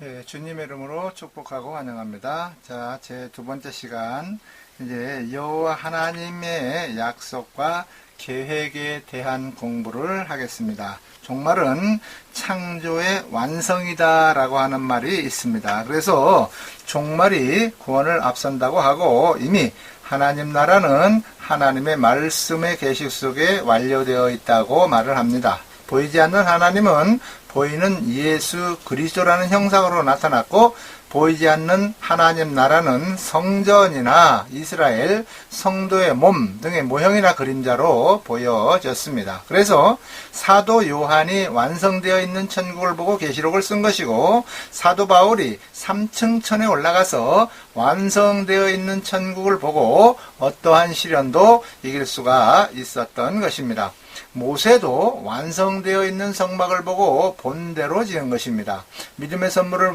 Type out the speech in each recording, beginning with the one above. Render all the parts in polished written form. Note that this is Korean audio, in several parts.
예, 주님의 이름으로 축복하고 환영합니다. 자, 제 두 번째 시간, 이제 여호와 하나님의 약속과 계획에 대한 공부를 하겠습니다. 종말은 창조의 완성이다 라고 하는 말이 있습니다. 그래서 종말이 구원을 앞선다고 하고, 이미 하나님 나라는 하나님의 말씀의 계시 속에 완료되어 있다고 말을 합니다. 보이지 않는 하나님은 보이는 예수 그리스도라는 형상으로 나타났고, 보이지 않는 하나님 나라는 성전이나 이스라엘 성도의 몸 등의 모형이나 그림자로 보여졌습니다. 그래서 사도 요한이 완성되어 있는 천국을 보고 계시록을 쓴 것이고, 사도 바울이 3층 천에 올라가서 완성되어 있는 천국을 보고 어떠한 시련도 이길 수가 있었던 것입니다. 모세도 완성되어 있는 성막을 보고 본대로 지은 것입니다. 믿음의 선물을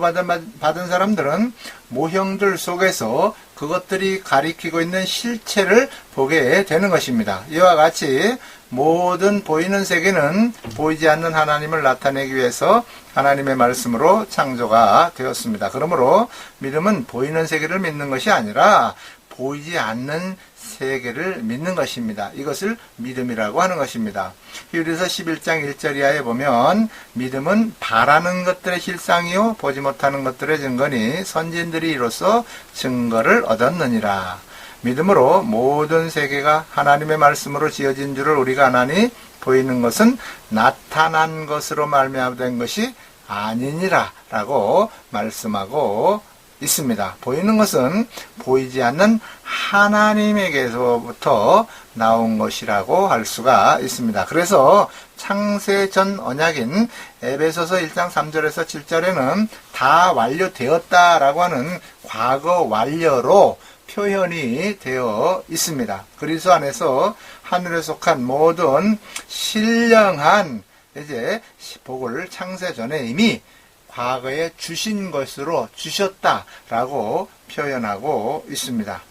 받은 사람들은 모형들 속에서 그것들이 가리키고 있는 실체를 보게 되는 것입니다. 이와 같이 모든 보이는 세계는 보이지 않는 하나님을 나타내기 위해서 하나님의 말씀으로 창조가 되었습니다. 그러므로 믿음은 보이는 세계를 믿는 것이 아니라 보이지 않는 세계를 믿는 것입니다. 이것을 믿음이라고 하는 것입니다. 히브리서 11장 1절 이하에 보면, 믿음은 바라는 것들의 실상이요 보지 못하는 것들의 증거니 선진들이 이로써 증거를 얻었느니라. 믿음으로 모든 세계가 하나님의 말씀으로 지어진 줄을 우리가 아나니, 보이는 것은 나타난 것으로 말미암아 것이 아니니라 라고 말씀하고 있습니다. 보이는 것은 보이지 않는 하나님에게서부터 나온 것이라고 할 수가 있습니다. 그래서 창세전 언약인 에베소서 1장 3절에서 7절에는 다 완료되었다라고 하는 과거 완료로 표현이 되어 있습니다. 그리스도 안에서 하늘에 속한 모든 신령한 이제 복을 창세전에 이미 과거에 주신 것으로 주셨다라고 표현하고 있습니다.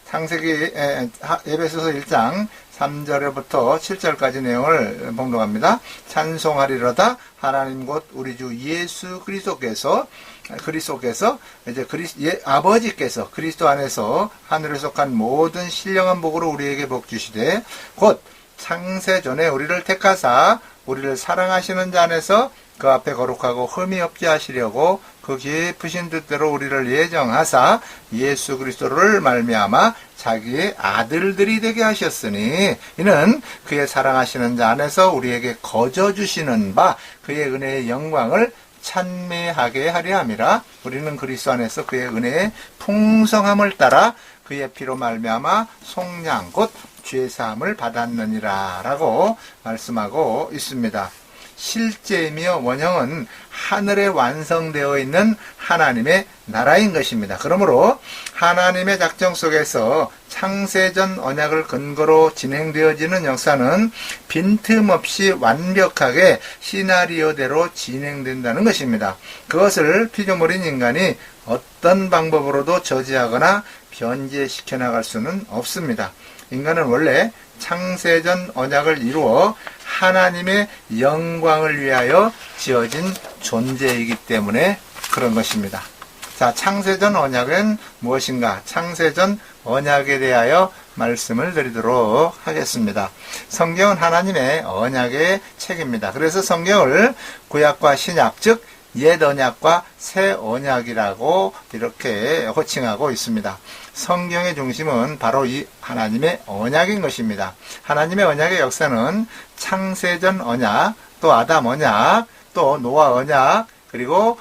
창세기 에베소서 1장 3절부터 7절까지 내용을 봉독합니다. 찬송하리로다 하나님 곧 우리 주 예수 그리스도께서 이제 아버지께서 그리스도 안에서 하늘에 속한 모든 신령한 복으로 우리에게 복 주시되, 곧 창세전에 우리를 택하사 우리를 사랑하시는 자 안에서 그 앞에 거룩하고 흠이 없게 하시려고 그 깊으신 뜻대로 우리를 예정하사 예수 그리스도를 말미암아 자기의 아들들이 되게 하셨으니, 이는 그의 사랑하시는 자 안에서 우리에게 거저 주시는 바 그의 은혜의 영광을 찬미하게 하려 함이라. 우리는 그리스도 안에서 그의 은혜의 풍성함을 따라 그의 피로 말미암아 속량 곧 죄 사함을 받았느니라 라고 말씀하고 있습니다. 실제이며 원형은 하늘에 완성되어 있는 하나님의 나라인 것입니다. 그러므로 하나님의 작정 속에서 창세전 언약을 근거로 진행되어지는 역사는 빈틈없이 완벽하게 시나리오대로 진행된다는 것입니다. 그것을 피조물인 인간이 어떤 방법으로도 저지하거나 변제시켜 나갈 수는 없습니다. 인간은 원래 창세전 언약을 이루어 하나님의 영광을 위하여 지어진 존재이기 때문에 그런 것입니다. 자, 창세전 언약은 무엇인가? 창세전 언약에 대하여 말씀을 드리도록 하겠습니다. 성경은 하나님의 언약의 책입니다. 그래서 성경을 구약과 신약, 즉 옛 언약과 새 언약이라고 이렇게 호칭하고 있습니다. 성경의 중심은 바로 이 하나님의 언약인 것입니다. 하나님의 언약의 역사는 창세전 언약, 또 아담 언약, 또 노아 언약, 그리고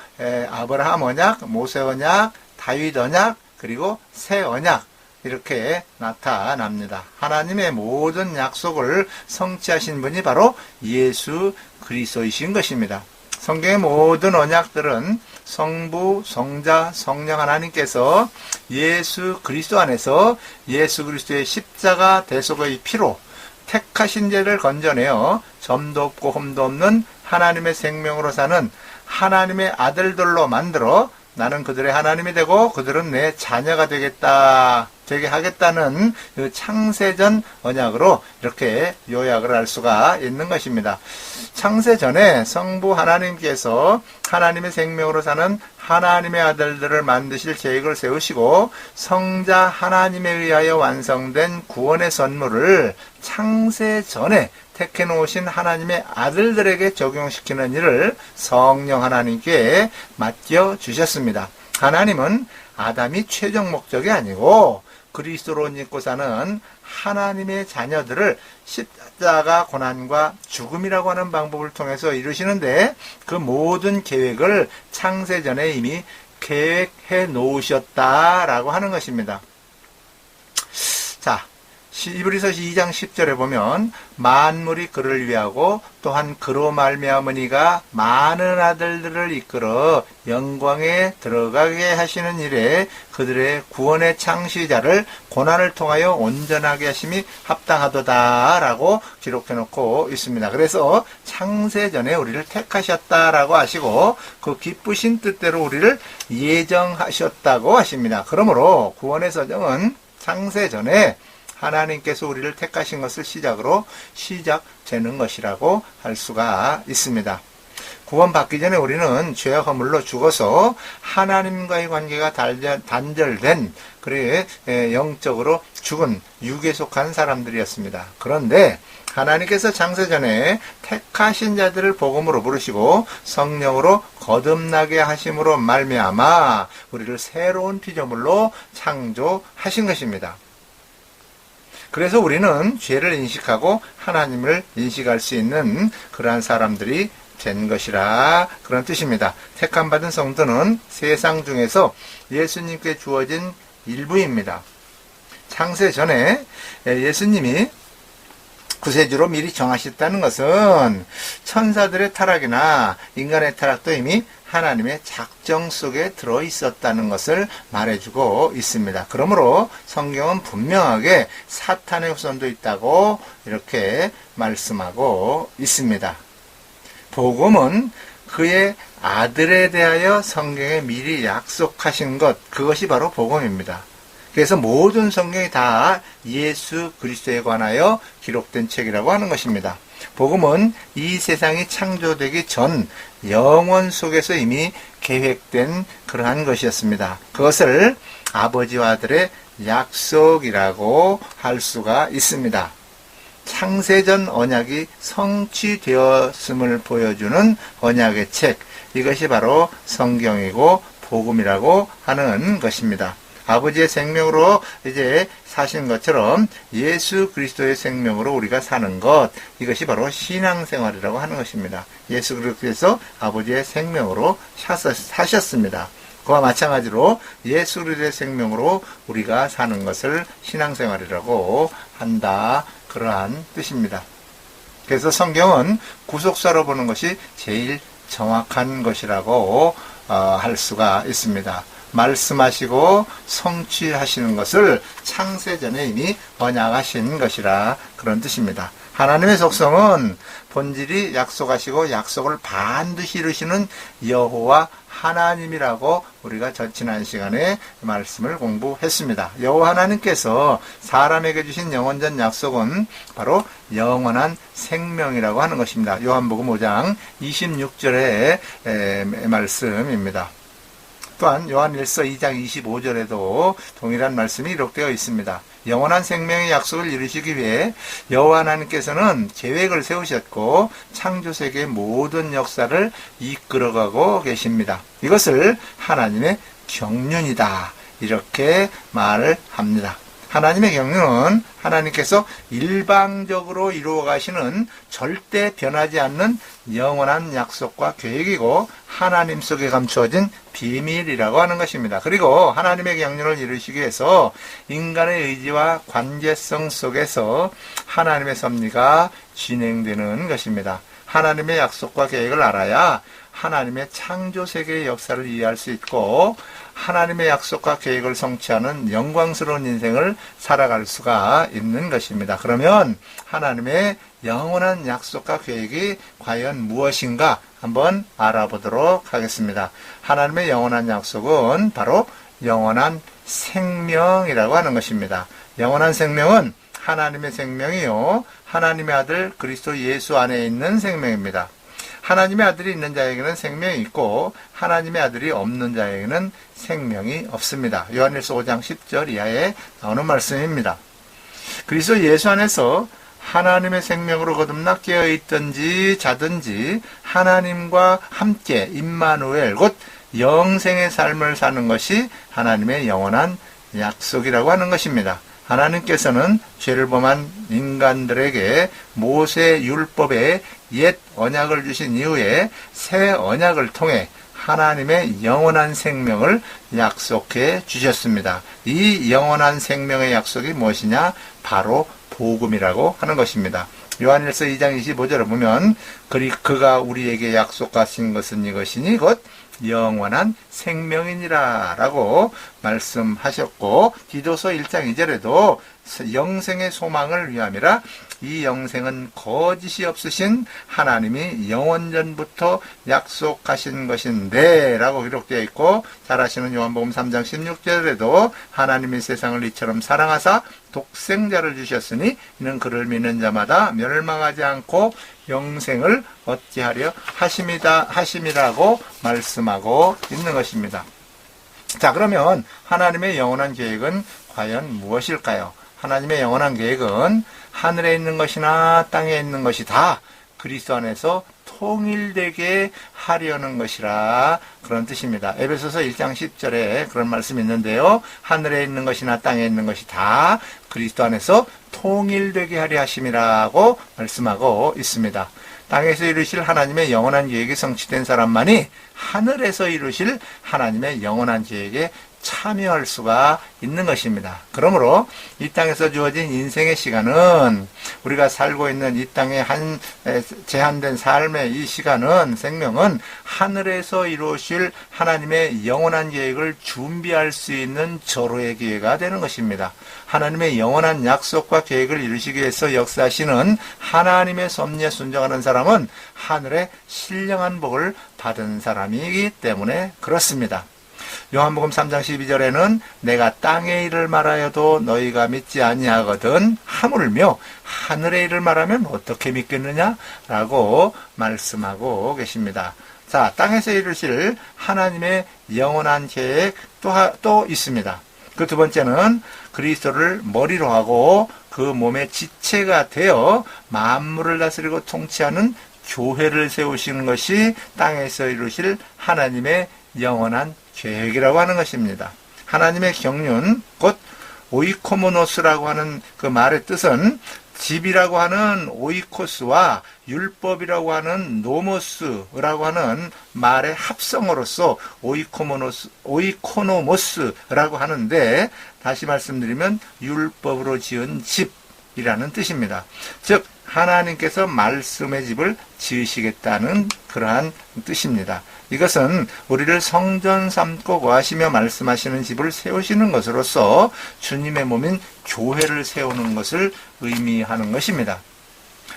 아브라함 언약, 모세 언약, 다윗 언약, 그리고 새 언약, 이렇게 나타납니다. 하나님의 모든 약속을 성취하신 분이 바로 예수 그리스도이신 것입니다. 성경의 모든 언약들은 성부, 성자, 성령 하나님께서 예수 그리스도 안에서 예수 그리스도의 십자가 대속의 피로 택하신 죄를 건져내어 점도 없고 흠도 없는 하나님의 생명으로 사는 하나님의 아들들로 만들어 나는 그들의 하나님이 되고 그들은 내 자녀가 되게 하겠다는 그 창세전 언약으로 이렇게 요약을 할 수가 있는 것입니다. 창세전에 성부 하나님께서 하나님의 생명으로 사는 하나님의 아들들을 만드실 계획을 세우시고 성자 하나님에 의하여 완성된 구원의 선물을 창세전에 택해 놓으신 하나님의 아들들에게 적용시키는 일을 성령 하나님께 맡겨 주셨습니다. 하나님은 아담이 최종 목적이 아니고 그리스도로 믿고 사는 하나님의 자녀들을 십자가 고난과 죽음이라고 하는 방법을 통해서 이루시는데 그 모든 계획을 창세전에 이미 계획해 놓으셨다라고 하는 것입니다. 자, 히브리서 2장 10절에 보면 만물이 그를 위하고 또한 그로 말미암으니가 많은 아들들을 이끌어 영광에 들어가게 하시는 일에 그들의 구원의 창시자를 고난을 통하여 온전하게 하심이 합당하도다라고 기록해 놓고 있습니다. 그래서 창세전에 우리를 택하셨다라고 하시고 그 기쁘신 뜻대로 우리를 예정하셨다고 하십니다. 그러므로 구원의 서정은 창세전에 하나님께서 우리를 택하신 것을 시작으로 시작되는 것이라고 할 수가 있습니다. 구원받기 전에 우리는 죄와 허물로 죽어서 하나님과의 관계가 단절된 그래 영적으로 죽은 육에 속한 사람들이었습니다. 그런데 하나님께서 창세전에 택하신 자들을 복음으로 부르시고 성령으로 거듭나게 하심으로 말미암아 우리를 새로운 피조물로 창조하신 것입니다. 그래서 우리는 죄를 인식하고 하나님을 인식할 수 있는 그러한 사람들이 된 것이라 그런 뜻입니다. 택함받은 성도는 세상 중에서 예수님께 주어진 일부입니다. 창세 전에 예수님이 구세주로 미리 정하셨다는 것은 천사들의 타락이나 인간의 타락도 이미 하나님의 작정 속에 들어있었다는 것을 말해주고 있습니다. 그러므로 성경은 분명하게 사탄의 후손도 있다고 이렇게 말씀하고 있습니다. 복음은 그의 아들에 대하여 성경에 미리 약속하신 것, 그것이 바로 복음입니다. 그래서 모든 성경이 다 예수 그리스도에 관하여 기록된 책이라고 하는 것입니다. 복음은 이 세상이 창조되기 전 영원 속에서 이미 계획된 그러한 것이었습니다. 그것을 아버지와 아들의 약속이라고 할 수가 있습니다. 창세전 언약이 성취되었음을 보여주는 언약의 책, 이것이 바로 성경이고 복음이라고 하는 것입니다. 아버지의 생명으로 이제 사신 것처럼 예수 그리스도의 생명으로 우리가 사는 것, 이것이 바로 신앙생활이라고 하는 것입니다. 예수 그리스도께서 아버지의 생명으로 사셨습니다. 그와 마찬가지로 예수 그리스도의 생명으로 우리가 사는 것을 신앙생활이라고 한다, 그러한 뜻입니다. 그래서 성경은 구속사로 보는 것이 제일 정확한 것이라고 할 수가 있습니다. 말씀하시고 성취하시는 것을 창세전에 이미 언약하신 것이라 그런 뜻입니다. 하나님의 속성은 본질이 약속하시고 약속을 반드시 이루시는 여호와 하나님이라고 우리가 지난 시간에 말씀을 공부했습니다. 여호와 하나님께서 사람에게 주신 영원전 약속은 바로 영원한 생명이라고 하는 것입니다. 요한복음 5장 26절의 말씀입니다. 또한 요한일서 2장 25절에도 동일한 말씀이 기록되어 있습니다. 영원한 생명의 약속을 이루시기 위해 여호와 하나님께서는 계획을 세우셨고 창조세계의 모든 역사를 이끌어가고 계십니다. 이것을 하나님의 경륜이다, 이렇게 말을 합니다. 하나님의 경륜은 하나님께서 일방적으로 이루어 가시는 절대 변하지 않는 영원한 약속과 계획이고 하나님 속에 감추어진 비밀이라고 하는 것입니다. 그리고 하나님의 경륜을 이루시기 위해서 인간의 의지와 관계성 속에서 하나님의 섭리가 진행되는 것입니다. 하나님의 약속과 계획을 알아야 하나님의 창조세계의 역사를 이해할 수 있고 하나님의 약속과 계획을 성취하는 영광스러운 인생을 살아갈 수가 있는 것입니다. 그러면 하나님의 영원한 약속과 계획이 과연 무엇인가 한번 알아보도록 하겠습니다. 하나님의 영원한 약속은 바로 영원한 생명이라고 하는 것입니다. 영원한 생명은 하나님의 생명이요, 하나님의 아들 그리스도 예수 안에 있는 생명입니다. 하나님의 아들이 있는 자에게는 생명이 있고 하나님의 아들이 없는 자에게는 생명이 없습니다. 요한일서 5장 10절 이하에 나오는 말씀입니다. 그리스도 예수 안에서 하나님의 생명으로 거듭나 깨어있든지 자든지 하나님과 함께 임마누엘 곧 영생의 삶을 사는 것이 하나님의 영원한 약속이라고 하는 것입니다. 하나님께서는 죄를 범한 인간들에게 모세 율법의 옛 언약을 주신 이후에 새 언약을 통해 하나님의 영원한 생명을 약속해 주셨습니다. 이 영원한 생명의 약속이 무엇이냐? 바로 복음이라고 하는 것입니다. 요한일서 2장 25절을 보면 그가 우리에게 약속하신 것은 이것이니 곧 영원한 생명이니라 라고 말씀하셨고, 디도서 1장 2절에도 영생의 소망을 위함이라 이 영생은 거짓이 없으신 하나님이 영원전부터 약속하신 것인데 라고 기록되어 있고, 잘 아시는 요한복음 3장 16절에도 하나님이 세상을 이처럼 사랑하사 독생자를 주셨으니 이는 그를 믿는 자마다 멸망하지 않고 영생을 얻게 하려 하심이라고 말씀하고 있는 것입니다. 자, 그러면 하나님의 영원한 계획은 과연 무엇일까요? 하나님의 영원한 계획은 하늘에 있는 것이나 땅에 있는 것이 다 그리스도 안에서 통일되게 하려는 것이라, 그런 뜻입니다. 에베소서 1장 10절에 그런 말씀이 있는데요. 하늘에 있는 것이나 땅에 있는 것이 다 그리스도 안에서 통일되게 하려 하심이라고 말씀하고 있습니다. 땅에서 이루실 하나님의 영원한 계획이 성취된 사람만이 하늘에서 이루실 하나님의 영원한 계획에 참여할 수가 있는 것입니다. 그러므로 이 땅에서 주어진 인생의 시간은, 우리가 살고 있는 이 땅의 제한된 삶의 이 시간은, 생명은 하늘에서 이루실 하나님의 영원한 계획을 준비할 수 있는 절호의 기회가 되는 것입니다. 하나님의 영원한 약속과 계획을 이루시기 위해서 역사하시는 하나님의 섭리에 순종하는 사람은 하늘의 신령한 복을 받은 사람이기 때문에 그렇습니다. 요한복음 3장 12절에는 내가 땅의 일을 말하여도 너희가 믿지 아니하거든 하물며 하늘의 일을 말하면 어떻게 믿겠느냐? 라고 말씀하고 계십니다. 자, 땅에서 이루실 하나님의 영원한 계획 또 있습니다. 그 두 번째는 그리스도를 머리로 하고 그 몸의 지체가 되어 만물을 다스리고 통치하는 교회를 세우시는 것이 땅에서 이루실 하나님의 영원한 계획이라고 하는 것입니다. 하나님의 경륜, 곧 오이코모노스라고 하는 그 말의 뜻은 집이라고 하는 오이코스와 율법이라고 하는 노모스라고 하는 말의 합성어로서 오이코노모스라고 하는데, 다시 말씀드리면 율법으로 지은 집이라는 뜻입니다. 즉 하나님께서 말씀의 집을 지으시겠다는 그러한 뜻입니다. 이것은 우리를 성전 삼고 거하시며 말씀하시는 집을 세우시는 것으로서 주님의 몸인 교회를 세우는 것을 의미하는 것입니다.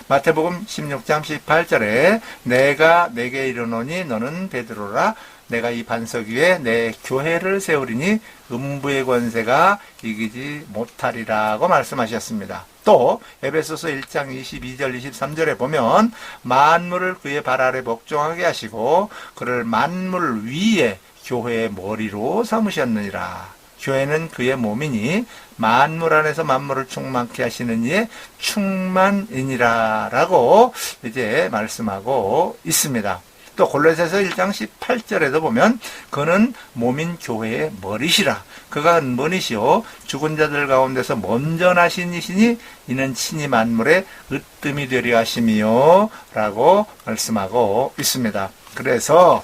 마태복음 16장 18절에 내가 내게 이르노니 너는 베드로라, 내가 이 반석 위에 내 교회를 세우리니 음부의 권세가 이기지 못하리라고 말씀하셨습니다. 또 에베소서 1장 22절 23절에 보면 만물을 그의 발 아래 복종하게 하시고 그를 만물 위에 교회의 머리로 삼으셨느니라. 교회는 그의 몸이니 만물 안에서 만물을 충만케 하시는 이의 충만이니라 라고 이제 말씀하고 있습니다. 또 골로새서 1장 18절에도 보면 그는 몸인 교회의 머리시라. 그가 은본이시오 죽은 자들 가운데서 먼저 나신 이시니 이는 친히 만물의 으뜸이 되려 하심이요 라고 말씀하고 있습니다. 그래서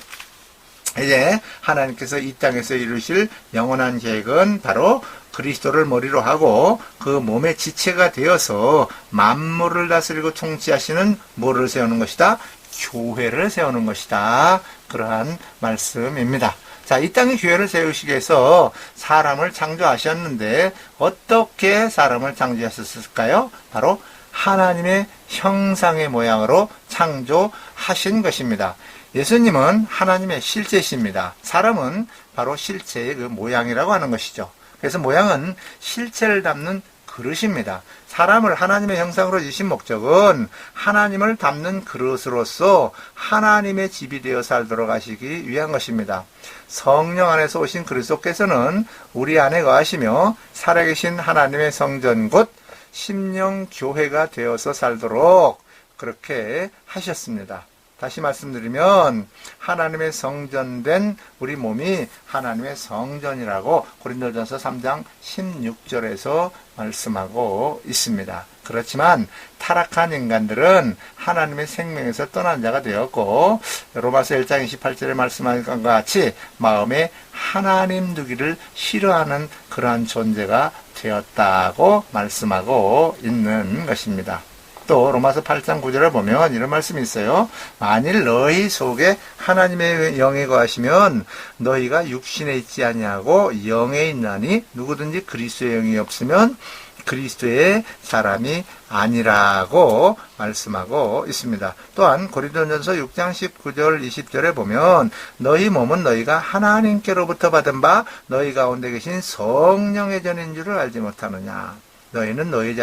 이제 하나님께서 이 땅에서 이루실 영원한 계획은 바로 그리스도를 머리로 하고 그 몸의 지체가 되어서 만물을 다스리고 통치하시는 뭐를 세우는 것이다? 교회를 세우는 것이다. 그러한 말씀입니다. 자, 이 땅에 교회를 세우시기 위해서 사람을 창조하셨는데 어떻게 사람을 창조하셨을까요? 바로 하나님의 형상의 모양으로 창조하신 것입니다. 예수님은 하나님의 실제이십니다. 사람은 바로 실체의 그 모양이라고 하는 것이죠. 그래서 모양은 실체를 담는 그릇입니다. 사람을 하나님의 형상으로 지으신 목적은 하나님을 담는 그릇으로서 하나님의 집이 되어 살도록 하시기 위한 것입니다. 성령 안에서 오신 그리스도께서는 우리 안에 거하시며 살아계신 하나님의 성전 곧 심령 교회가 되어서 살도록 그렇게 하셨습니다. 다시 말씀드리면 하나님의 성전된 우리 몸이 하나님의 성전이라고 고린도전서 3장 16절에서 말씀하고 있습니다. 그렇지만 타락한 인간들은 하나님의 생명에서 떠난 자가 되었고 로마서 1장 28절에 말씀한 것과 같이 마음에 하나님 두기를 싫어하는 그러한 존재가 되었다고 말씀하고 있는 것입니다. 또 로마서 8장 9절을 보면 이런 말씀이 있어요. 만일 너희 속에 하나님의 영이 거하시면 너희가 육신에 있지 아니하고 영에 있나니 누구든지 그리스도의 영이 없으면 그리스도의 사람이 아니라고 말씀하고 있습니다. 또한 고린도전서 6장 19절 20절에 보면 너희 몸은 너희가 하나님께로부터 받은 바 너희 가운데 계신 성령의 전인 줄을 알지 못하느냐. 너희는 너희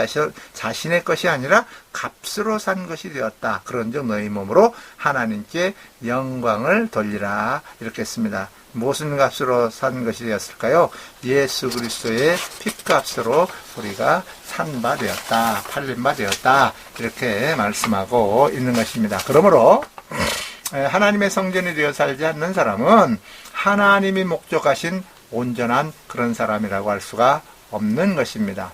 자신의 것이 아니라 값으로 산 것이 되었다. 그런즉 너희 몸으로 하나님께 영광을 돌리라. 이렇게 했습니다. 무슨 값으로 산 것이 되었을까요? 예수 그리스도의 핏값으로 우리가 산 바 되었다. 팔린 바 되었다. 이렇게 말씀하고 있는 것입니다. 그러므로 하나님의 성전이 되어 살지 않는 사람은 하나님이 목적하신 온전한 그런 사람이라고 할 수가 없는 것입니다.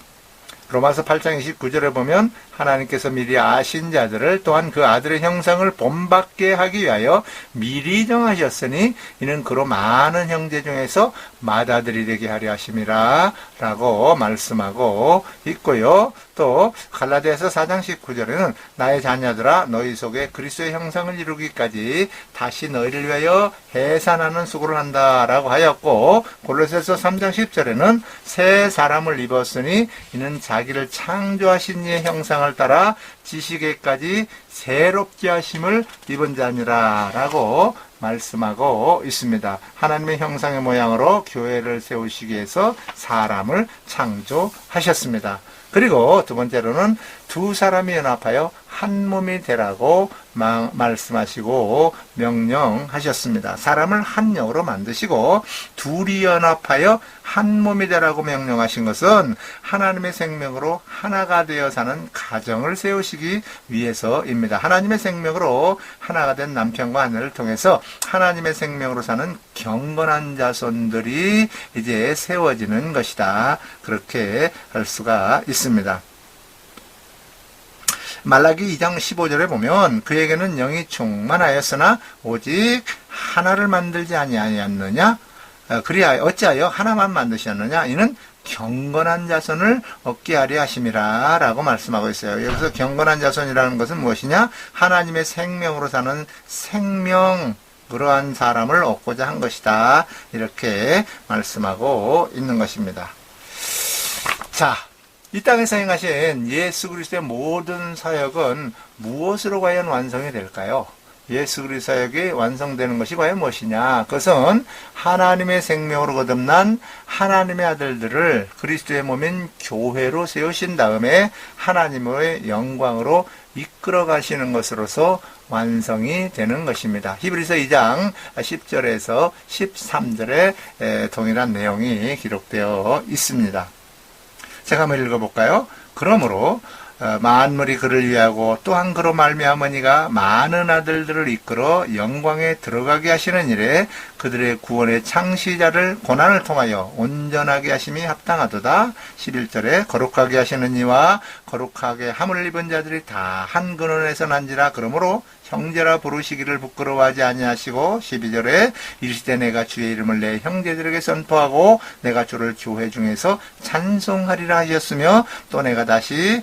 로마서 8장 29절에 보면 하나님께서 미리 아신 자들을 또한 그 아들의 형상을 본받게 하기 위하여 미리 정하셨으니 이는 그로 많은 형제 중에서 맏아들이 되게 하려 하심이라 라고 말씀하고 있고요. 또 갈라디아서 4장 19절에는 나의 자녀들아 너희 속에 그리스도의 형상을 이루기까지 다시 너희를 위하여 해산하는 수고를 한다라고 하였고 골로새서 3장 10절에는 새 사람을 입었으니 이는 자기를 창조하신 이의 형상을 따라 지식에까지 새롭게 하심을 입은 자니라 라고 말씀하고 있습니다. 하나님의 형상의 모양으로 교회를 세우시기 위해서 사람을 창조하셨습니다. 그리고 두 번째로는 두 사람이 연합하여 한 몸이 되라고 말씀하시고 명령하셨습니다. 사람을 한 영으로 만드시고 둘이 연합하여 한 몸이 되라고 명령하신 것은 하나님의 생명으로 하나가 되어 사는 가정을 세우시기 위해서입니다. 하나님의 생명으로 하나가 된 남편과 아내를 통해서 하나님의 생명으로 사는 경건한 자손들이 이제 세워지는 것이다. 그렇게 할 수가 있습니다. 말라기 2장 15절에 보면 그에게는 영이 충만하였으나 오직 하나를 만들지 아니하였느냐? 그리하여 어찌하여 하나만 만드셨느냐? 이는 경건한 자손을 얻게 하려 하심이라 라고 말씀하고 있어요. 여기서 경건한 자손이라는 것은 무엇이냐? 하나님의 생명으로 사는 그러한 사람을 얻고자 한 것이다. 이렇게 말씀하고 있는 것입니다. 자, 이 땅에서 행하신 예수 그리스도의 모든 사역은 무엇으로 과연 완성이 될까요? 예수 그리스도 사역이 완성되는 것이 과연 무엇이냐? 그것은 하나님의 생명으로 거듭난 하나님의 아들들을 그리스도의 몸인 교회로 세우신 다음에 하나님의 영광으로 이끌어 가시는 것으로서 완성이 되는 것입니다. 히브리서 2장 10절에서 13절에 동일한 내용이 기록되어 있습니다. 제가 한번 읽어볼까요? 그러므로 만물이 그를 위하고 또한 그로 말미암으니가 많은 아들들을 이끌어 영광에 들어가게 하시는 일에 그들의 구원의 창시자를 고난을 통하여 온전하게 하심이 합당하도다. 11절에 거룩하게 하시는 이와 거룩하게 함을 입은 자들이 다 한 근원에서 난지라. 그러므로 형제라 부르시기를 부끄러워하지 아니하시고 12절에 이르시되 내가 주의 이름을 내 형제들에게 선포하고 내가 주를 교회 중에서 찬송하리라 하셨으며 또 내가 다시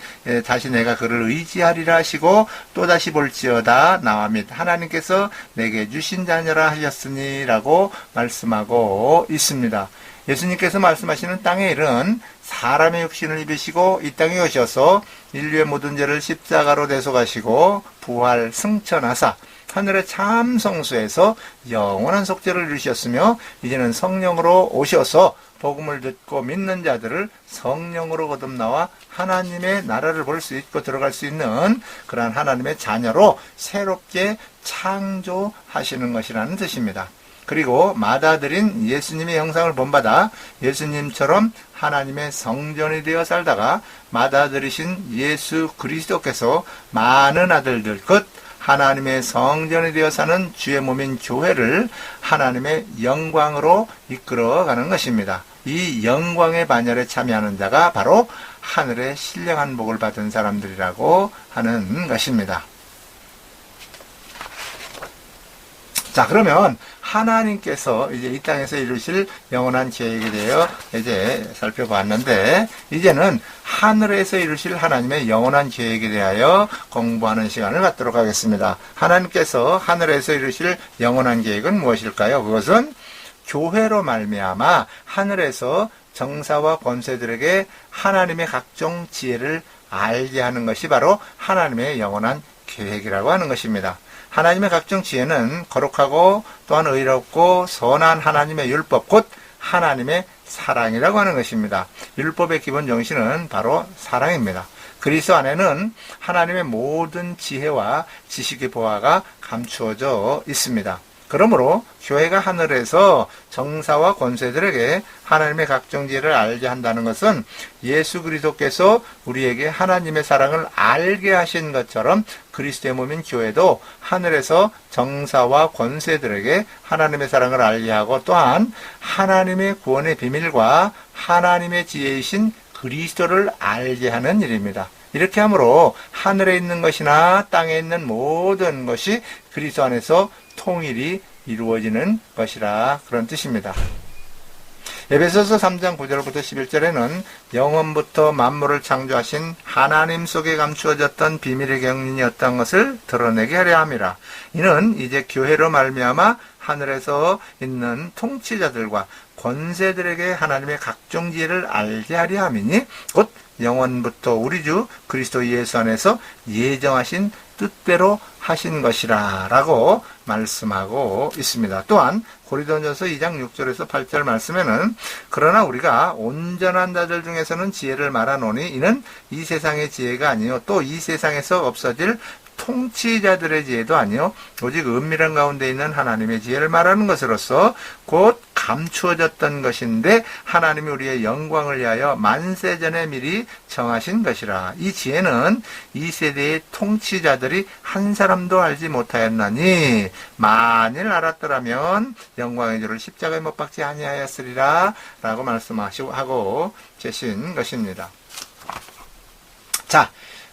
내가 그를 의지하리라 하시고 또다시 볼지어다 나와 및 하나님께서 내게 주신 자녀라 하셨으니 라고 말씀하고 있습니다. 예수님께서 말씀하시는 땅의 일은 사람의 육신을 입으시고 이 땅에 오셔서 인류의 모든 죄를 십자가로 대속하시고 부활 승천하사 하늘의 참 성소에서 영원한 속죄를 이루셨으며 이제는 성령으로 오셔서 복음을 듣고 믿는 자들을 성령으로 거듭나와 하나님의 나라를 볼 수 있고 들어갈 수 있는 그러한 하나님의 자녀로 새롭게 창조하시는 것이라는 뜻입니다. 그리고 맏아들인 예수님의 형상을 본받아 예수님처럼 하나님의 성전이 되어 살다가 맏아들이신 예수 그리스도께서 많은 아들들 곧 하나님의 성전이 되어 사는 주의 몸인 교회를 하나님의 영광으로 이끌어가는 것입니다. 이 영광의 반열에 참여하는 자가 바로 하늘의 신령한 복을 받은 사람들이라고 하는 것입니다. 자, 그러면 하나님께서 이제 이 땅에서 이루실 영원한 계획에 대해 이제 살펴봤는데, 이제는 하늘에서 이루실 하나님의 영원한 계획에 대하여 공부하는 시간을 갖도록 하겠습니다. 하나님께서 하늘에서 이루실 영원한 계획은 무엇일까요? 그것은 교회로 말미암아 하늘에서 정사와 권세들에게 하나님의 각종 지혜를 알게 하는 것이 바로 하나님의 영원한 계획이라고 하는 것입니다. 하나님의 각종 지혜는 거룩하고 또한 의롭고 선한 하나님의 율법 곧 하나님의 사랑이라고 하는 것입니다. 율법의 기본 정신은 바로 사랑입니다. 그리스도 안에는 하나님의 모든 지혜와 지식의 보화가 감추어져 있습니다. 그러므로 교회가 하늘에서 정사와 권세들에게 하나님의 각종 지혜를 알게 한다는 것은 예수 그리스도께서 우리에게 하나님의 사랑을 알게 하신 것처럼 그리스도의 몸인 교회도 하늘에서 정사와 권세들에게 하나님의 사랑을 알게 하고 또한 하나님의 구원의 비밀과 하나님의 지혜이신 그리스도를 알게 하는 일입니다. 이렇게 함으로 하늘에 있는 것이나 땅에 있는 모든 것이 그리스도 안에서 통일이 이루어지는 것이라 그런 뜻입니다. 에베소서 3장 9절부터 11절에는 영원부터 만물을 창조하신 하나님 속에 감추어졌던 비밀의 경륜이 어떤 것을 드러내게 하려 함이라. 이는 이제 교회로 말미암아 하늘에서 있는 통치자들과 권세들에게 하나님의 각종 지혜를 알게 하려 함이니 곧 영원부터 우리 주 그리스도 예수 안에서 예정하신 뜻대로 하신 것이라 라고 말씀하고 있습니다. 또한 고린도전서 2장 6절에서 8절 말씀에는 그러나 우리가 온전한 자들 중에서는 지혜를 말하노니 이는 이 세상의 지혜가 아니요 또 이 세상에서 없어질 통치자들의 지혜도 아니요 오직 은밀한 가운데 있는 하나님의 지혜를 말하는 것으로서 곧 감추어졌던 것인데 하나님이 우리의 영광을 위하여 만세전에 미리 정하신 것이라. 이 지혜는 이 세대의 통치자들이 한 사람도 알지 못하였나니 만일 알았더라면 영광의 주를 십자가에 못 박지 아니하였으리라 라고 말씀하고 계신 것입니다. 자,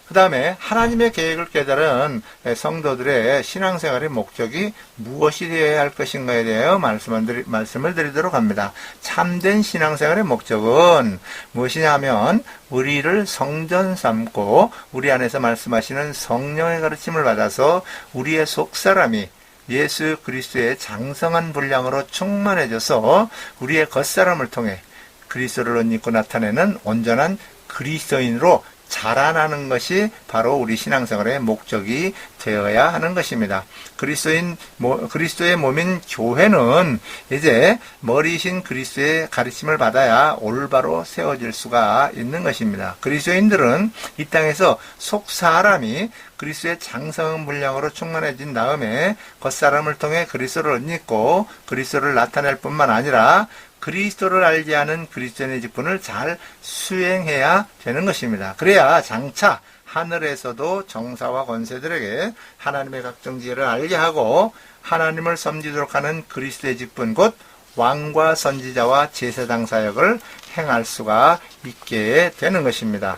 그 다음에 하나님의 계획을 깨달은 성도들의 신앙생활의 목적이 무엇이 되어야 할 것인가에 대하여 말씀을 드리도록 합니다. 참된 신앙생활의 목적은 무엇이냐 하면 우리를 성전 삼고 우리 안에서 말씀하시는 성령의 가르침을 받아서 우리의 속사람이 예수 그리스도의 장성한 분량으로 충만해져서 우리의 겉사람을 통해 그리스도를 옷 입고 나타내는 온전한 그리스도인으로 자라나는 것이 바로 우리 신앙생활의 목적이 되어야 하는 것입니다. 그리스도의 몸인 교회는 이제 머리이신 그리스도의 가르침을 받아야 올바로 세워질 수가 있는 것입니다. 그리스도인들은 이 땅에서 속 사람이 그리스도의 장성한 분량으로 충만해진 다음에 겉사람을 통해 그리스도를 옷 입고 그리스도를 나타낼 뿐만 아니라 그리스도를 알게 하는 그리스도인의 직분을 잘 수행해야 되는 것입니다. 그래야 장차 하늘에서도 정사와 권세들에게 하나님의 각종 지혜를 알게 하고 하나님을 섬기도록 하는 그리스도의 직분 곧 왕과 선지자와 제사장 사역을 행할 수가 있게 되는 것입니다.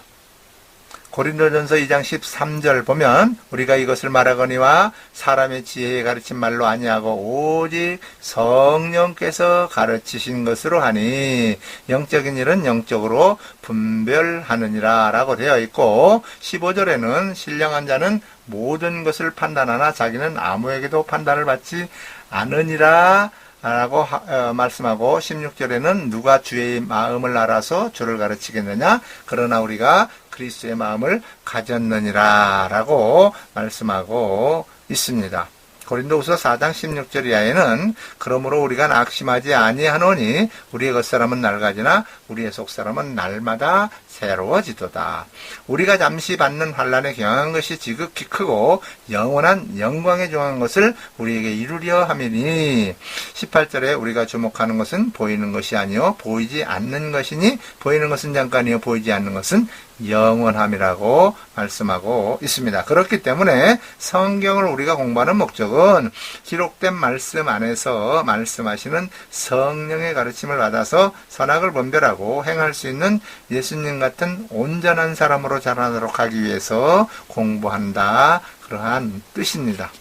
고린도전서 2장 13절 보면 우리가 이것을 말하거니와 사람의 지혜에 가르친 말로 아니하고 오직 성령께서 가르치신 것으로 하니 영적인 일은 영적으로 분별하느니라 라고 되어 있고 15절에는 신령한 자는 모든 것을 판단하나 자기는 아무에게도 판단을 받지 않으니라 라고 말씀하고 16절에는 누가 주의 마음을 알아서 주를 가르치겠느냐 그러나 우리가 그리스도의 마음을 가졌느니라 라고 말씀하고 있습니다. 고린도후서 4장 16절 이하에는 그러므로 우리가 낙심하지 아니하노니 우리의 겉사람은 낡아지나 우리의 속사람은 날마다 새로워지도다. 우리가 잠시 받는 환난에 경한 것이 지극히 크고 영원한 영광에 종한 것을 우리에게 이루려 함이니 18절에 우리가 주목하는 것은 보이는 것이 아니요 보이지 않는 것이니 보이는 것은 잠깐이요 보이지 않는 것은 영원함이라고 말씀하고 있습니다. 그렇기 때문에 성경을 우리가 공부하는 목적은 기록된 말씀 안에서 말씀하시는 성령의 가르침을 받아서 선악을 분별하고 행할 수 있는 예수님 같은 온전한 사람으로 자라나도록 하기 위해서 공부한다. 그러한 뜻입니다.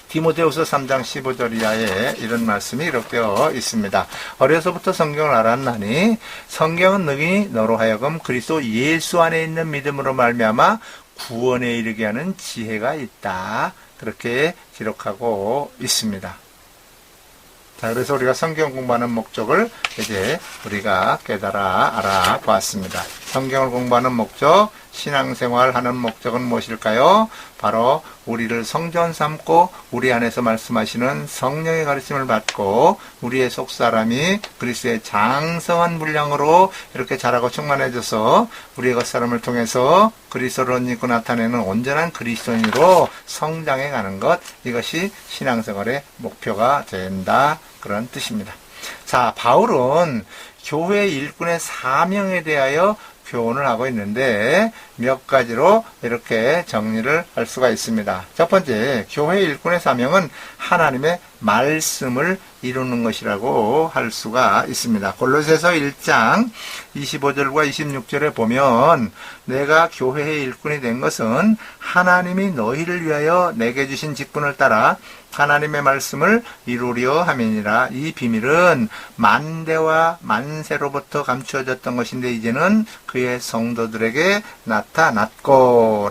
디모데후서 3장 15절 이하에 이런 말씀이 기록되어 있습니다. 어려서부터 성경을 알았나니 성경은 능히 너로 하여금 그리스도 예수 안에 있는 믿음으로 말미암아 구원에 이르게 하는 지혜가 있다. 그렇게 기록하고 있습니다. 자, 그래서 우리가 성경 공부하는 목적을 이제 우리가 깨달아 알아보았습니다. 성경을 공부하는 목적, 신앙생활 하는 목적은 무엇일까요? 바로 우리를 성전 삼고 우리 안에서 말씀하시는 성령의 가르침을 받고 우리의 속사람이 그리스도의 장성한 분량으로 이렇게 자라고 충만해져서 우리의 겉사람을 통해서 그리스도를 옷 입고 나타내는 온전한 그리스도인으로 성장해 가는 것, 이것이 신앙생활의 목표가 된다. 그런 뜻입니다. 자, 바울은 교회 일꾼의 사명에 대하여 교훈을 하고 있는데 몇 가지로 이렇게 정리를 할 수가 있습니다. 첫 번째, 교회 일꾼의 사명은 하나님의 말씀을 이루는 것이라고 할 수가 있습니다. 골로새서 1장 25절과 26절에 보면 내가 교회의 일꾼이 된 것은 하나님이 너희를 위하여 내게 주신 직분을 따라 하나님의 말씀을 이루려 함이니라. 이 비밀은 만대와 만세로부터 감추어졌던 것인데 이제는 그의 성도들에게 나타났고라고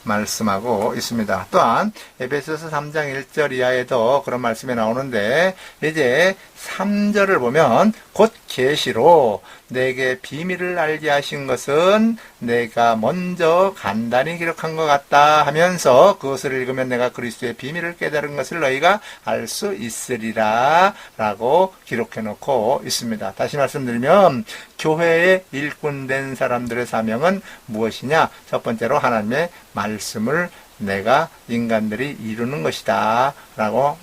말씀하고 있습니다. 또한 에베소서 3장 1절 이하에도 그런 말씀이 나오는데 이제 3절을 보면 곧 계시로 내게 비밀을 알게 하신 것은 내가 먼저 간단히 기록한 것 같다 하면서 그것을 읽으면 내가 그리스도의 비밀을 깨달은 것을 너희가 알 수 있으리라 라고 기록해 놓고 있습니다. 다시 말씀드리면 교회에 일꾼된 사람들의 사명은 무엇이냐? 첫 번째로 하나님의 말씀을 내가 인간들이 이루는 것이다 라고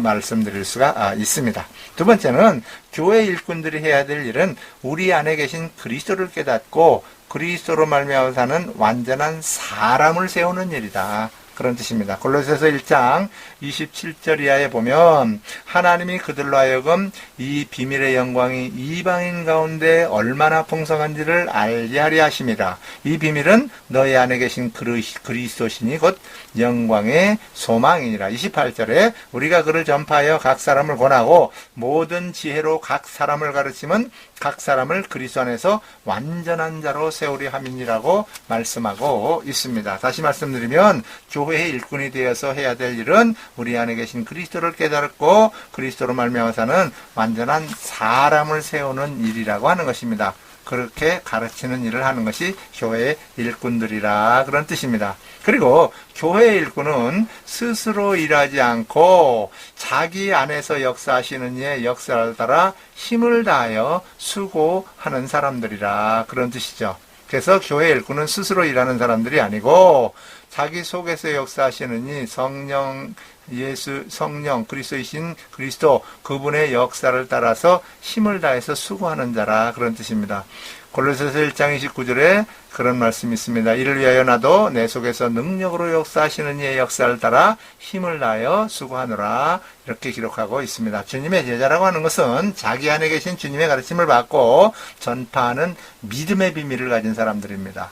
말씀드릴 수가 있습니다. 두 번째는 교회 일꾼들이 해야 될 일은 우리 안에 계신 그리스도를 깨닫고 그리스도로 말미암아 사는 완전한 사람을 세우는 일이다. 그런 뜻입니다. 골로새서 1장 27절 이하에 보면 하나님이 그들로 하여금 이 비밀의 영광이 이방인 가운데 얼마나 풍성한지를 알게 하려 하심이라. 이 비밀은 너희 안에 계신 그리스도시니 곧 영광의 소망이니라. 28절에 우리가 그를 전파하여 각 사람을 권하고 모든 지혜로 각 사람을 가르치면 각 사람을 그리스도 안에서 완전한 자로 세우려 함이니라고 말씀하고 있습니다. 다시 말씀드리면 교회의 일꾼이 되어서 해야 될 일은 우리 안에 계신 그리스도를 깨닫고 그리스도로 말미암아 사는 완전한 사람을 세우는 일이라고 하는 것입니다. 그렇게 가르치는 일을 하는 것이 교회의 일꾼들이라 그런 뜻입니다. 그리고 교회의 일꾼은 스스로 일하지 않고 자기 안에서 역사하시는 이의 역사를 따라 힘을 다하여 수고하는 사람들이라 그런 뜻이죠. 그래서 교회의 일꾼은 스스로 일하는 사람들이 아니고 자기 속에서 역사하시는 이 성령, 그리스도이신 그리스도, 그분의 역사를 따라서 힘을 다해서 수고하는 자라 그런 뜻입니다. 골로새서 1장 29절에 그런 말씀이 있습니다. 이를 위하여 나도 내 속에서 능력으로 역사하시는 이의 역사를 따라 힘을 다하여 수고하노라 이렇게 기록하고 있습니다. 주님의 제자라고 하는 것은 자기 안에 계신 주님의 가르침을 받고 전파하는 믿음의 비밀을 가진 사람들입니다.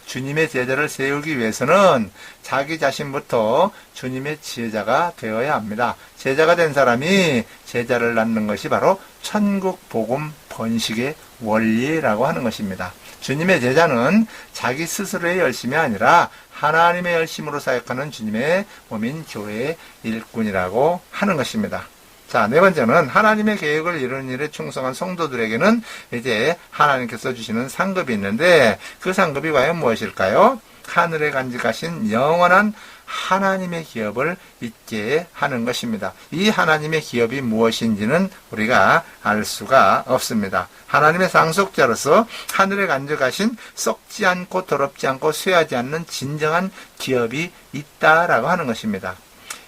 주님의 제자를 세우기 위해서는 자기 자신부터 주님의 제자가 되어야 합니다. 제자가 된 사람이 제자를 낳는 것이 바로 천국 복음 번식의 원리라고 하는 것입니다. 주님의 제자는 자기 스스로의 열심이 아니라 하나님의 열심으로 사역하는 주님의 몸인 교회의 일꾼이라고 하는 것입니다. 자, 네 번째는 하나님의 계획을 이루는 일에 충성한 성도들에게는 이제 하나님께서 주시는 상급이 있는데 그 상급이 과연 무엇일까요? 하늘에 간직하신 영원한 하나님의 기업을 잊게 하는 것입니다. 이 하나님의 기업이 무엇인지는 우리가 알 수가 없습니다. 하나님의 상속자로서 하늘에 간직하신 썩지 않고 더럽지 않고 쇠하지 않는 진정한 기업이 있다라고 하는 것입니다.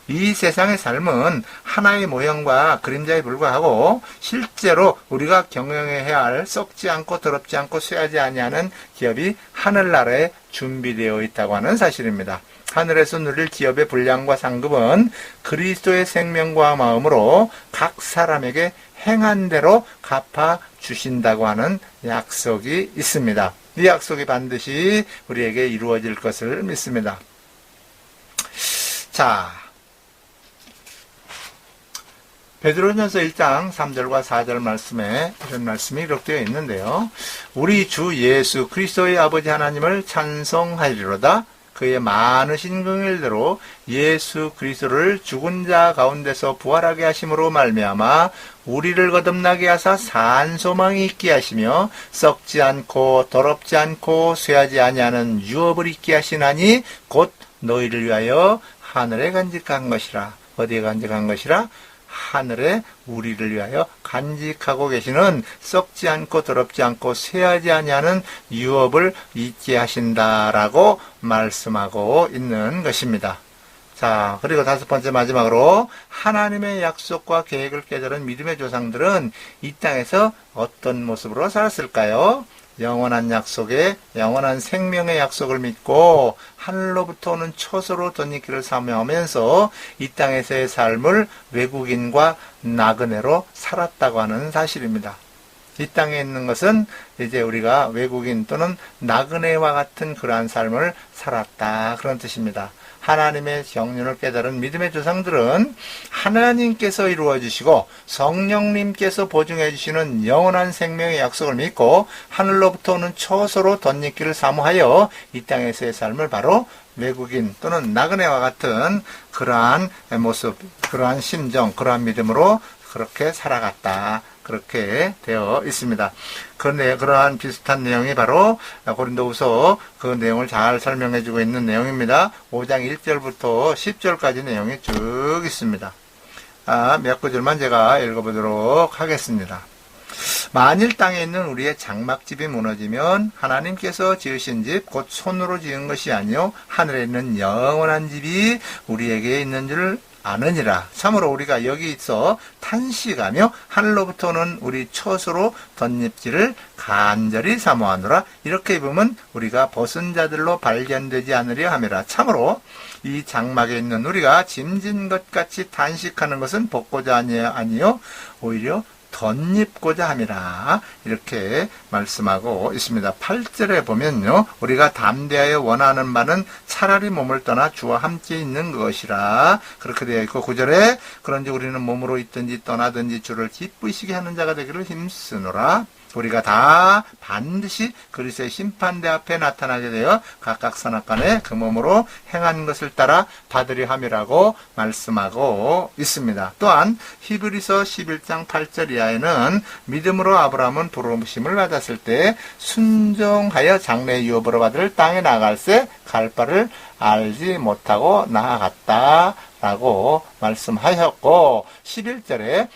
이 세상의 삶은 하나의 모형과 그림자에 불과하고 실제로 우리가 경영해야 할 썩지 않고 더럽지 않고 쇠하지 아니하는 기업이 하늘나라에 준비되어 있다고 하는 사실입니다. 하늘에서 누릴 기업의 분량과 상급은 그리스도의 생명과 마음으로 각 사람에게 행한 대로 갚아 주신다고 하는 약속이 있습니다. 이 약속이 반드시 우리에게 이루어질 것을 믿습니다. 자, 베드로전서 1장 3절과 4절 말씀에 이런 말씀이 기록되어 있는데요. 우리 주 예수 그리스도의 아버지 하나님을 찬송하리로다. 그의 많으신 긍휼대로 예수 그리스도를 죽은 자 가운데서 부활하게 하심으로 말미암아 우리를 거듭나게 하사 산 소망이 있게 하시며 썩지 않고 더럽지 않고 쇠하지 아니하는 유업을 있게 하시나니 곧 너희를 위하여 하늘에 간직한 것이라. 어디에 간직한 것이라? 하늘에 우리를 위하여 간직하고 계시는 썩지 않고 더럽지 않고 쇠하지 아니하는 유업을 잊게 하신다라고 말씀하고 있는 것입니다. 자, 그리고 다섯 번째 마지막으로 하나님의 약속과 계획을 깨달은 믿음의 조상들은 이 땅에서 어떤 모습으로 살았을까요? 영원한 약속에 영원한 생명의 약속을 믿고 하늘로부터 오는 초소로 덧입기를 사모하면서 이 땅에서의 삶을 외국인과 나그네로 살았다고 하는 사실입니다. 이 땅에 있는 것은 이제 우리가 외국인 또는 나그네와 같은 그러한 삶을 살았다, 그런 뜻입니다. 하나님의 경륜을 깨달은 믿음의 조상들은 하나님께서 이루어 주시고 성령님께서 보증해 주시는 영원한 생명의 약속을 믿고 하늘로부터 오는 초소로 덧입기를 사모하여 이 땅에서의 삶을 바로 외국인 또는 나그네와 같은 그러한 모습, 그러한 심정, 그러한 믿음으로 그렇게 살아갔다, 그렇게 되어 있습니다. 그런데 그러한 비슷한 내용이 바로 고린도후서 그 내용을 잘 설명해주고 있는 내용입니다. 5장 1절부터 10절까지 내용이 쭉 있습니다. 몇 구절만 제가 읽어보도록 하겠습니다. 만일 땅에 있는 우리의 장막집이 무너지면 하나님께서 지으신 집, 곧 손으로 지은 것이 아니요 하늘에 있는 영원한 집이 우리에게 있는 줄 아느니라. 참으로 우리가 여기 있어 탄식하며 하늘로부터 오는 우리 처소로 덧입지를 간절히 사모하노라. 이렇게 입으면 우리가 벗은 자들로 발견되지 않으려 함이라. 참으로 이 장막에 있는 우리가 짐진 것 같이 탄식하는 것은 벗고자 아니요 오히려 덧입고자 함이라. 이렇게 말씀하고 있습니다. 8절에 보면요, 우리가 담대하여 원하는 바는 차라리 몸을 떠나 주와 함께 있는 것이라, 그렇게 되어 있고, 9절에 그런지 우리는 몸으로 있든지 떠나든지 주를 기쁘시게 하는 자가 되기를 힘쓰노라. 우리가 다 반드시 그리스도의 심판대 앞에 나타나게 되어 각각 선악간에 그 몸으로 행한 것을 따라 받으려 함이라고 말씀하고 있습니다. 또한 히브리서 11장 8절 이하에는 믿음으로 아브라함은 부르심을 받았을 때 순종하여 장래 유업으로 받을 땅에 나갈새 갈 바를 알지 못하고 나아갔다 라고 말씀하셨고, 11절에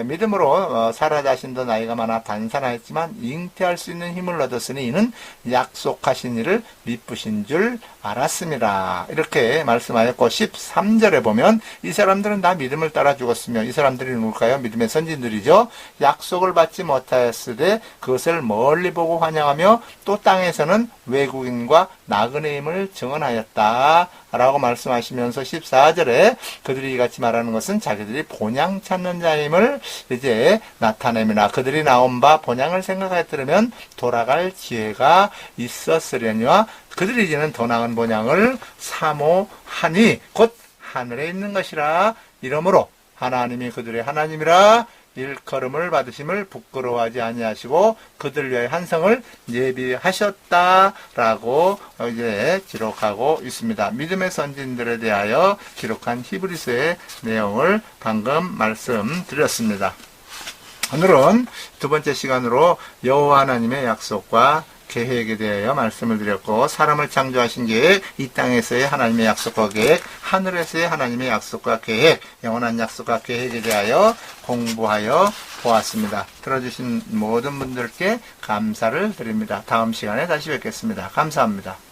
믿음으로 사라 자신도 나이가 많아 단산하였지만 잉태할 수 있는 힘을 얻었으니 이는 약속하신 이를 미쁘신 줄 알았습니다. 이렇게 말씀하였고, 13절에 보면 이 사람들은 다 믿음을 따라 죽었으며, 이 사람들이 누굴까요? 믿음의 선진들이죠. 약속을 받지 못하였으되 그것을 멀리 보고 환영하며 또 땅에서는 외국인과 나그네임을 증언하였다 라고 말씀하시면서 14절에 그들이 이같이 말하는 것은 자기들이 본향 찾는 자임을 이제 나타냅니다. 그들이 나온 바 본향을 생각하여 들으면 돌아갈 기회가 있었으려니와 그들이 이제는 더 나은 본향을 사모하니 곧 하늘에 있는 것이라. 이러므로 하나님이 그들의 하나님이라 일컬음을 받으심을 부끄러워하지 아니하시고 그들 위하여 한 성을 예비하셨다라고 이제 기록하고 있습니다. 믿음의 선진들에 대하여 기록한 히브리서의 내용을 방금 말씀드렸습니다. 오늘은 두 번째 시간으로 여호와 하나님의 약속과 계획에 대하여 말씀을 드렸고, 사람을 창조하신 계획, 이 땅에서의 하나님의 약속과 계획, 하늘에서의 하나님의 약속과 계획, 영원한 약속과 계획에 대하여 공부하여 보았습니다. 들어주신 모든 분들께 감사를 드립니다. 다음 시간에 다시 뵙겠습니다. 감사합니다.